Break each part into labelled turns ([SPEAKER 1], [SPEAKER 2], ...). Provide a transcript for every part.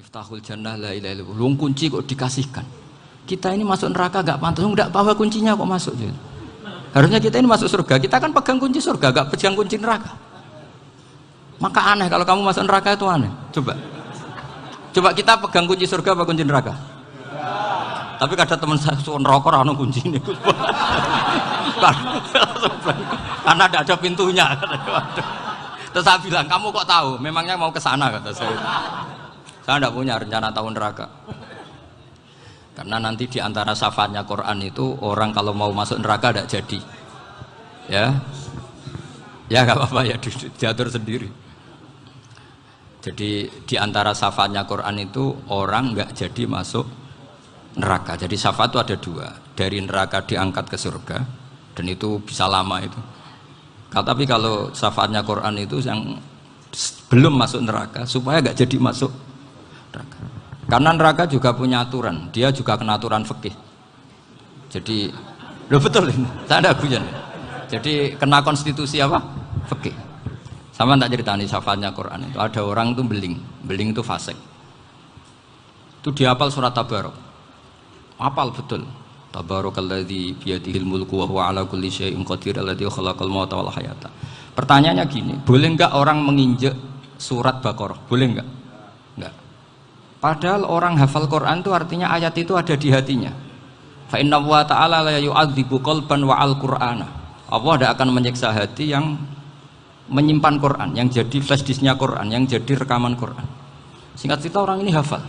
[SPEAKER 1] Miftahul jannah la ilaha illallah. Luang kunci kok dikasihkan. Kita ini masuk neraka gak pantas, enggak bawa kuncinya kok masuk gitu. Harusnya kita ini masuk surga, kita kan pegang kunci surga, gak pegang kunci neraka. Maka aneh kalau kamu masuk neraka itu aneh. Coba kita pegang kunci surga apa kunci neraka? Tapi kadang teman saya suka neraka ora ono kuncine. Karena tidak ada pintunya. Terus saya bilang, kamu kok tahu? Memangnya mau ke sana kata saya. Saya tidak punya rencana tahu neraka. Karena nanti di antara syafaatnya Quran itu orang kalau mau masuk neraka tidak jadi. Ya nggak apa-apa ya, diatur sendiri. Jadi di antara syafaatnya Quran itu orang nggak jadi masuk neraka. Jadi syafaat itu ada dua, dari neraka diangkat ke surga, dan itu bisa lama itu. Tapi kalau syafaatnya Quran itu yang belum masuk neraka supaya nggak jadi masuk neraka. Karena neraka juga punya aturan, dia juga kena aturan fikih. Jadi, betul ini, saya ada guyon. Jadi kena konstitusi apa? Fikih. Sama tak ceritani syafaatnya Quran itu ada orang itu beling itu fasik. Itu dihafal surat Tabarok. Hafal betul. Tabarakalladzi biyadihil mulku wa huwa ala kulli syai'in qadir alladzi khalaqal mauta wal hayata. Pertanyaannya gini, boleh enggak orang menginjek surat Baqarah? Boleh enggak? Enggak. Padahal orang hafal Quran itu artinya ayat itu ada di hatinya. Fa inna wa ta'ala la yu'adzibu qalban wa al-Qur'ana. Allah tidak akan menyiksa hati yang menyimpan Quran, yang jadi flash disknya Quran, yang jadi rekaman Quran. Singkat cerita orang ini hafal.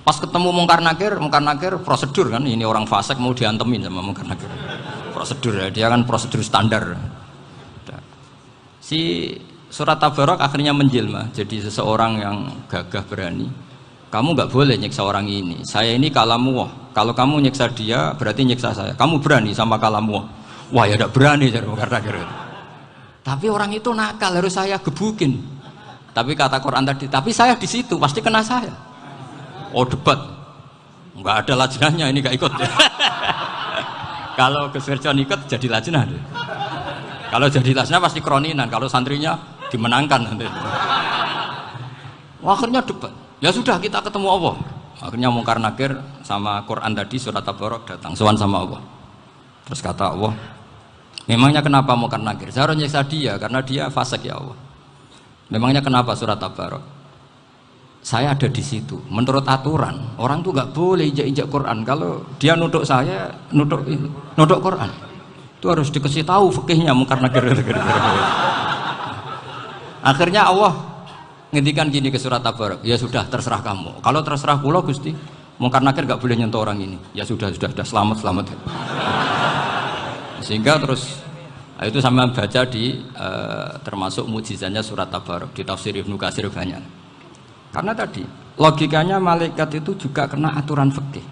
[SPEAKER 1] Pas ketemu Mungkar Nakir prosedur kan, ini orang fasik mau diantemin sama Mungkar Nakir. Prosedur ya, dia kan prosedur standar. Si surat Tabarok akhirnya menjelma jadi seseorang yang gagah berani. Kamu nggak boleh nyiksa orang ini. Saya ini kalamullah. Kalau kamu nyiksa dia berarti nyiksa saya. Kamu berani sama kalamullah. Wah ya tidak berani jadi Mungkar Nakir. Tapi orang itu nakal, harus saya gebukin. Tapi kata Quran tadi, tapi saya di situ pasti kena saya. Oh debat, nggak ada lajnahnya ini nggak ikut. Kalau Gus Wirjon ikut jadi lajnah. Kalau jadi lajnah pasti kroninan. Kalau santrinya dimenangkan nanti. Akhirnya debat. Ya sudah kita ketemu Allah. Akhirnya Mungkar Nakir sama Quran tadi surat Tabarok datang sowan sama Allah. Terus kata Allah, memangnya kenapa Mungkar Nakir? Saya harus nyiksa dia karena dia fasik ya Allah. Memangnya kenapa surat Tabarok? Saya ada di situ. Menurut aturan orang tuh nggak boleh injak-injak Quran. Kalau dia nutuk saya, nutuk Quran, itu harus dikasih tahu fikihnya Mungkar Nakir. Akhirnya Allah ngendikan gini ke surat Tabarok. Ya sudah terserah kamu. Kalau terserah pulau Gusti, Mungkar Nakir nggak boleh nyentuh orang ini. Ya sudah selamat. Sehingga terus itu sama baca di termasuk mujizatnya surat Tabarok di tafsir Ibnu Katsir banyak. Karena tadi logikanya malaikat itu juga kena aturan fikih.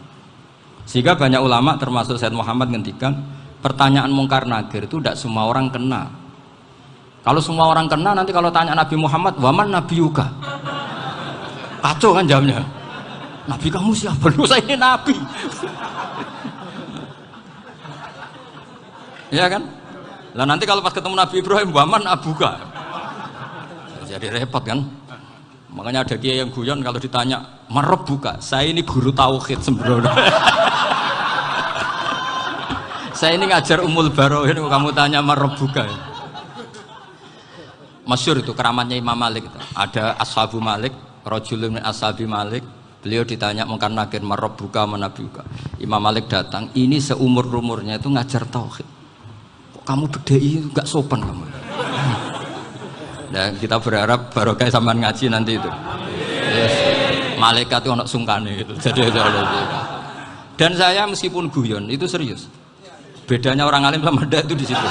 [SPEAKER 1] Sehingga banyak ulama termasuk Said Muhammad ngendikan pertanyaan Mungkar Nakir itu tidak semua orang kena. Kalau semua orang kena nanti kalau tanya Nabi Muhammad, waman nabiyuka? Kacau kan jawabnya. Nabi kamu siapa? Lu saya ini nabi. Ya kan? Lah nanti kalau pas ketemu Nabi Ibrahim, waman abuka? Jadi repot kan? Makanya ada kiai yang guyon kalau ditanya merebuka, saya ini guru tauhid sembrono. Saya ini ngajar Ummul Barohin, kamu tanya merebuka. Masyhur itu keramatnya Imam Malik itu. Ada Ashabu Malik, rajulun min ashabi Malik. Beliau ditanya Mungkar Nakir merebuka menabiuka. Imam Malik datang, ini seumur-umurnya itu ngajar tauhid. Kok kamu bedai enggak sopan kamu? Dan kita berharap barokah sampean ngaji nanti itu. Yes. Malaikat itu anak sungkane gitu. Dan saya meskipun guyon itu serius. Bedanya orang alim sama ndak itu di situ.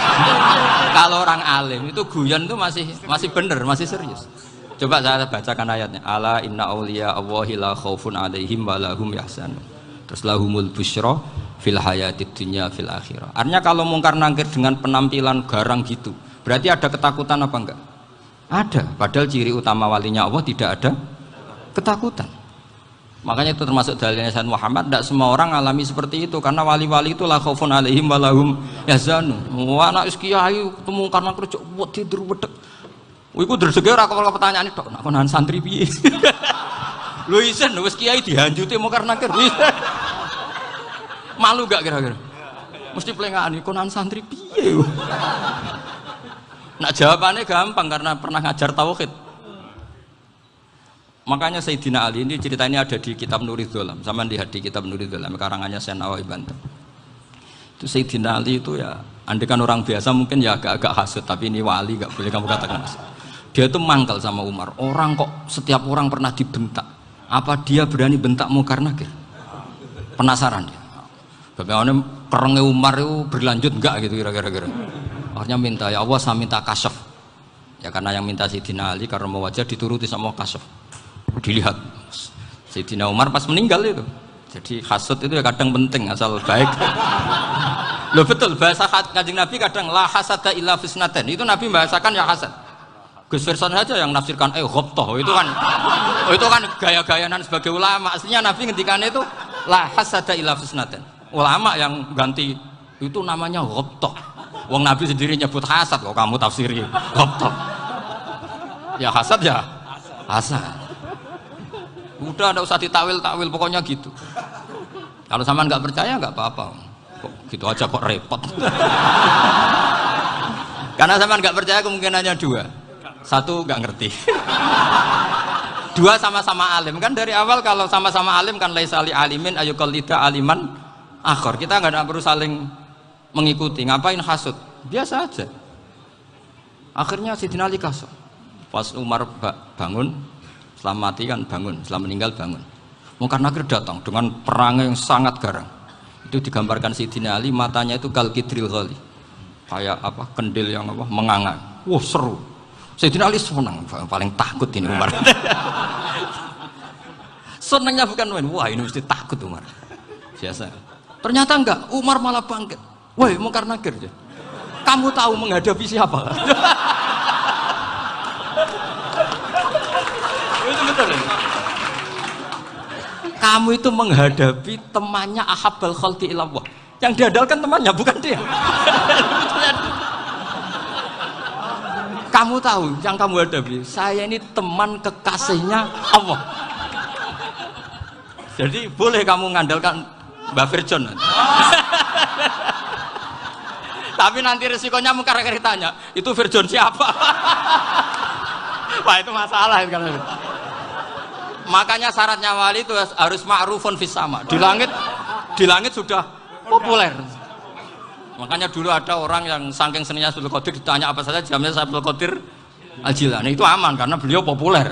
[SPEAKER 1] Kalau orang alim itu guyon itu masih bener, masih serius. Coba saya bacakan ayatnya. Ala inna auliya Allahi la khaufun alaihim wa lahum yahzanun. Terus lahumul busyra fil hayatid dunya fil akhirah. Artinya kalau Mungkar Nakir dengan penampilan garang gitu, berarti ada ketakutan apa enggak? Ada, padahal ciri utama walinya Allah tidak ada ketakutan. Makanya itu termasuk dalilnya Sayyid Muhammad, tidak semua orang alami seperti itu karena wali-wali itu la khaufun alaihim wa lahum yahzanun. Anak kiai ketemu karena kerja buat tidur wedek. Iku dreseke ora kepala pertanyaan tok, nek konan santri piye? Lho isen wis kiai dihanjuti mungkar nakir. Malu gak kira-kira? Mesti plengaan konan santri piye? Nak jawabannya gampang karena pernah ngajar tauhid. Makanya Sayyidina Ali ini cerita ini ada di kitab Nurul Dholam. Sama lihat di kitab Nurul Dholam karangannya Syekh Nawawi Banten. Itu Sayyidina Ali itu ya, andai kan orang biasa mungkin ya agak-agak hasut, tapi ini wali gak boleh kamu katakan hasut. Dia itu mangkal sama Umar. Orang kok setiap orang pernah dibentak. Apa dia berani bentak mungkar nakir? Penasaran dia. Bagaimana perangnya Umar itu berlanjut enggak gitu kira-kira. Akhirnya minta, ya Allah saya minta kasyaf. Ya karena yang minta Sayyidina Ali karena mau wajah dituruti sama kasyaf. Dilihat Sayyidina Umar pas meninggal itu. Jadi hasud itu ya kadang penting asal baik. Loh betul bahasa Kanjeng Nabi kadang la hasada illa fisnaten. Itu Nabi membahasakan ya hasad. Gus Verson saja yang nafsirkan ghobtoh itu kan gaya-gayanan sebagai ulama. Aslinya Nabi ngendikannya itu la hasada illa fisnaten. Ulama yang ganti itu namanya ghobtoh. Wong Nabi sendiri nyebut hasad kok kamu tafsiri ghobtoh. Ya hasad ya hasad. Udah enggak usah ditawil-tawil pokoknya gitu. Kalau sampean nggak percaya nggak apa-apa. Kok gitu aja kok repot. Karena sampean nggak percaya kemungkinannya dua. Satu nggak ngerti. Dua sama-sama alim kan dari awal kalau sama-sama alim kan laisa li alimin ayuqallida aliman akhir. Kita nggak perlu saling mengikuti. Ngapain hasud? Biasa aja. Akhirnya Sayyidina Ali kasih. Pas Umar bangun setelah mati kan bangun, setelah meninggal bangun. Mungkar nakir datang dengan perang yang sangat garang. Itu digambarkan Sayyidina Ali matanya itu kal kidril ghali. Kayak apa? Kendil yang apa? Menganga. Wah, seru. Sayyidina Ali senang, paling takut ini Umar. Senangnya bukan main. Wah, ini mesti takut Umar. Biasa. Ternyata enggak, Umar malah bangkit. Woi, mungkar nakir. Kamu tahu menghadapi siapa? Kamu itu menghadapi temannya ahabbal khalqi ilallah. Yang diandalkan temannya bukan dia. Kamu tahu yang kamu hadapi, saya ini teman kekasihnya Allah. Jadi boleh kamu mengandalkan Mbak Virjon. Tapi nanti resikonya mungkar nakir tanya, itu Virjon siapa? Wah itu masalah kan. Makanya syaratnya wali itu harus ma'rufun fis sama. Di langit sudah populer. Makanya dulu ada orang yang saking seninya Abdul Qadir ditanya apa saja jamnya Abdul Qadir Al-Jilani itu aman karena beliau populer.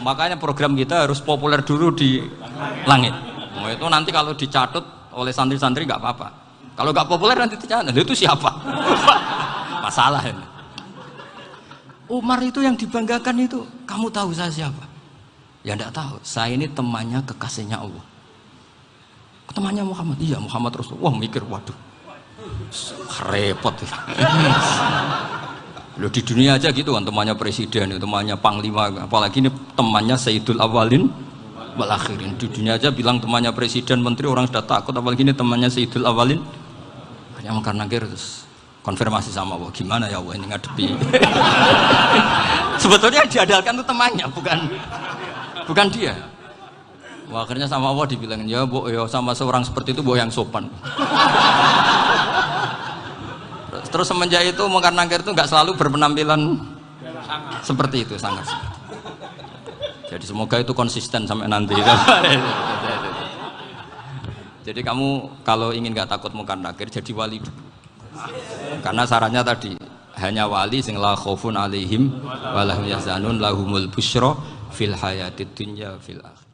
[SPEAKER 1] Makanya program kita harus populer dulu di langit. Nah, itu nanti kalau dicatut oleh santri-santri nggak apa-apa. Kalau nggak populer nanti dicatat, itu siapa? Masalah ini. Umar itu yang dibanggakan itu, kamu tahu saya siapa? Ya enggak tahu, saya ini temannya kekasihnya Allah. Temannya Muhammad, iya Muhammad Rasulullah. Wah mikir, waduh repot. Loh di dunia aja gitu kan, temannya presiden, temannya panglima, apalagi ini temannya Sayyidul Awalin wal Akhirin. Di dunia aja bilang temannya presiden, menteri, orang sudah takut, apalagi ini temannya Sayyidul Awalin. Hanya karena terus konfirmasi sama Allah, gimana ya Allah ini ngadepi. Sebetulnya yang diandalkan itu temannya, bukan dia. Wah, akhirnya sama Allah dibilang, ya bu, ya sama seorang seperti itu bu yang sopan. Terus semenjak itu mungkar nakir itu nggak selalu berpenampilan seperti itu, sangat. Jadi semoga itu konsisten sampai nanti. Jadi kamu kalau ingin nggak takut mungkar nakir, jadi wali dulu. Karena syaratnya tadi hanya wali sing la khaufun alaihim wa lahum yahzanun lahumul busyra fil hayatid dunya fil akhirah.